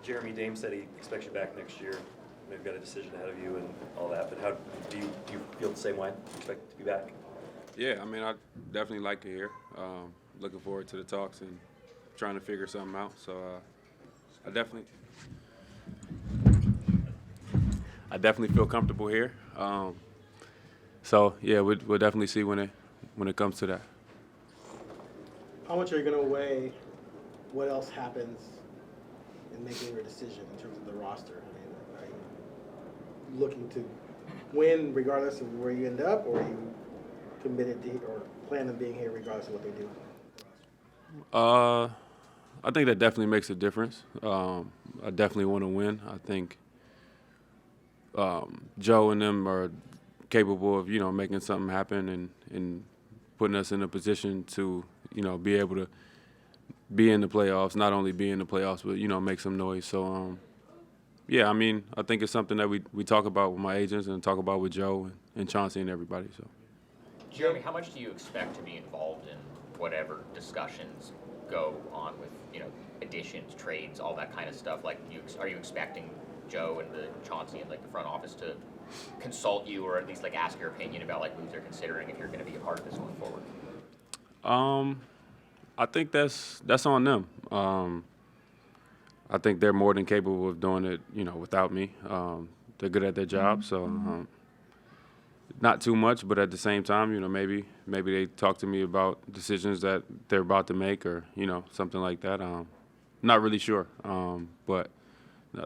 Jeremy, Dame said he expects you back next year. Maybe got a decision ahead of you and all that. But how do you feel the same way? Expect to be back? Yeah, I mean, I definitely like it here. Looking forward to the talks and trying to figure something out. So I definitely feel comfortable here. So yeah, we'll definitely see when it comes to that. How much are you going to weigh what else happens in making your decision in terms of the roster? I mean, are you looking to win regardless of where you end up, or are you committed to or plan on being here regardless of what they do? I think that definitely makes a difference. I definitely want to win. I think Joe and them are capable of, making something happen and putting us in a position to, be able to be in the playoffs, not only be in the playoffs, but, make some noise. So, yeah, I mean, I think it's something that we talk about with my agents and talk about with Joe and Chauncey and everybody. So, Jerami, how much do you expect to be involved in whatever discussions go on with, additions, trades, all that kind of stuff? Like, are you expecting Joe and the Chauncey and, the front office to consult you or at least, ask your opinion about, moves they're considering if you're going to be a part of this going forward? I think that's on them. I think they're more than capable of doing it, without me. They're good at their job, so not too much, but at the same time, maybe they talk to me about decisions that they're about to make or, something like that. Not really sure, but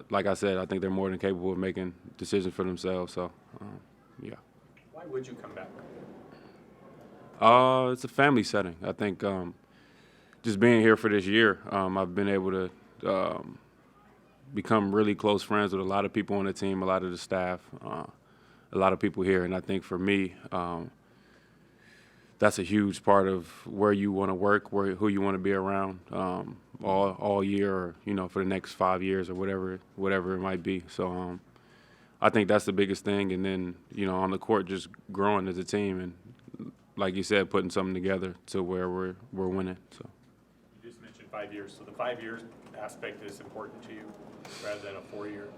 like I said, I think they're more than capable of making decisions for themselves. So, yeah. Why would you come back? It's a family setting. I think just being here for this year, I've been able to become really close friends with a lot of people on the team, a lot of the staff, a lot of people here. And I think for me, that's a huge part of where you want to work, who you want to be around all year, or for the next 5 years or whatever it might be. So I think that's the biggest thing. And then on the court, just growing as a team and, like you said, putting something together to where we're winning. So You just mentioned 5 years, so the 5 years aspect is important to you rather than a 4-year.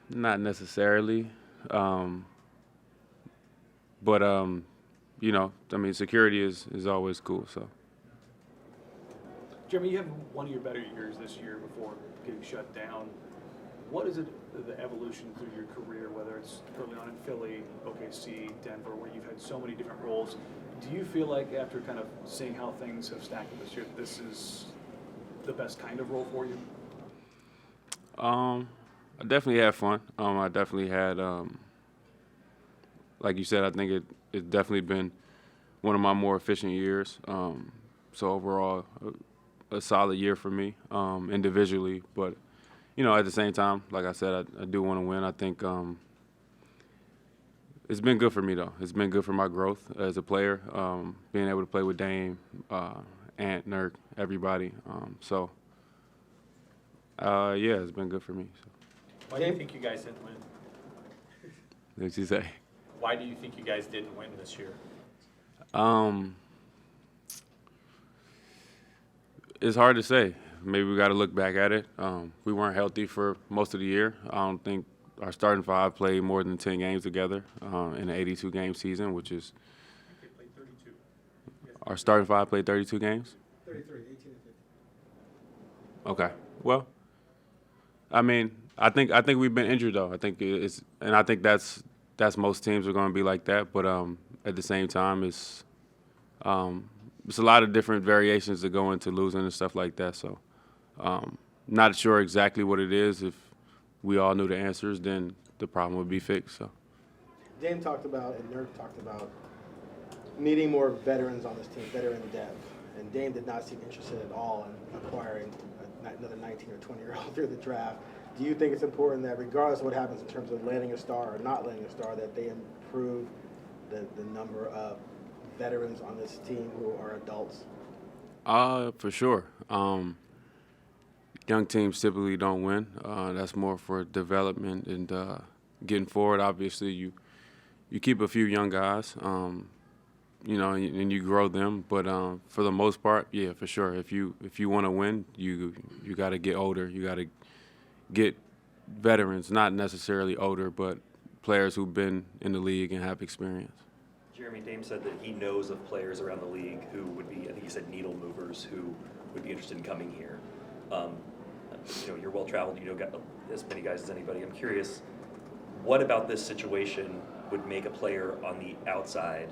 Not necessarily. But security is always cool. So. Jeremy, you have one of your better years this year before getting shut down. What is it, the evolution through your career, whether it's early on in Philly, OKC, Denver, where you've had so many different roles? Do you feel like after kind of seeing how things have stacked up this year, this is the best kind of role for you? I definitely had fun. I definitely had, like you said, I think it's definitely been one of my more efficient years. So overall, a solid year for me individually. But, at the same time, like I said, I do want to win. I think it's been good for me, though. It's been good for my growth as a player, being able to play with Dame, Ant, Nurk, everybody. Yeah, it's been good for me. So. Why do you think you guys didn't win? What did you say? Why do you think you guys didn't win this year? It's hard to say. Maybe we got to look back at it. We weren't healthy for most of the year. I don't think our starting five played more than 10 games together in an 82-game season, which is. They played 32. Our starting five played 32 games? 33, 18 and 50. Okay. Well, I mean, I think we've been injured though. I think I think that's most teams are going to be like that. But at the same time, it's a lot of different variations that go into losing and stuff like that. So, not sure exactly what it is. If we all knew the answers, then the problem would be fixed. So, Dame talked about and Nurk talked about needing more veterans on this team, veteran depth. And Dame did not seem interested at all in acquiring another 19 or 20-year-old through the draft. Do you think it's important that regardless of what happens in terms of landing a star or not landing a star, that they improve the number of veterans on this team who are adults? For sure. Young teams typically don't win. That's more for development and getting forward. Obviously, you keep a few young guys, and you grow them. But for the most part, yeah, for sure. If you want to win, you got to get older. You got to get veterans, not necessarily older, but players who've been in the league and have experience. Jerami, Dame said that he knows of players around the league who would be, I think he said needle movers, who would be interested in coming here. You're well-traveled, got as many guys as anybody. I'm curious, what about this situation would make a player on the outside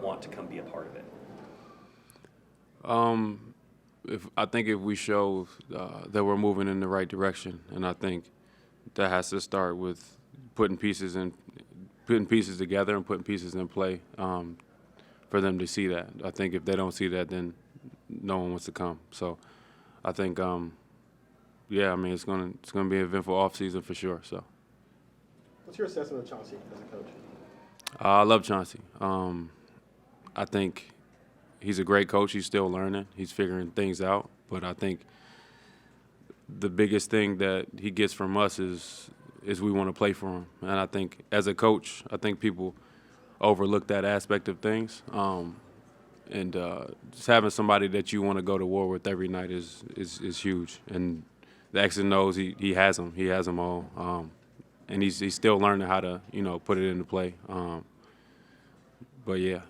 want to come be a part of it? I think if we show that we're moving in the right direction, and I think that has to start with putting pieces together and putting pieces in play for them to see that. I think if they don't see that, then no one wants to come. So I think, it's gonna be an eventful offseason for sure. So. What's your assessment of Chauncey as a coach? I love Chauncey. I think he's a great coach. He's still learning. He's figuring things out. But I think the biggest thing that he gets from us is we want to play for him. And I think as a coach, I think people overlook that aspect of things. Just having somebody that you want to go to war with every night is huge. And the X and O's, he has them. He has them all. And he's still learning how to, put it into play. But yeah,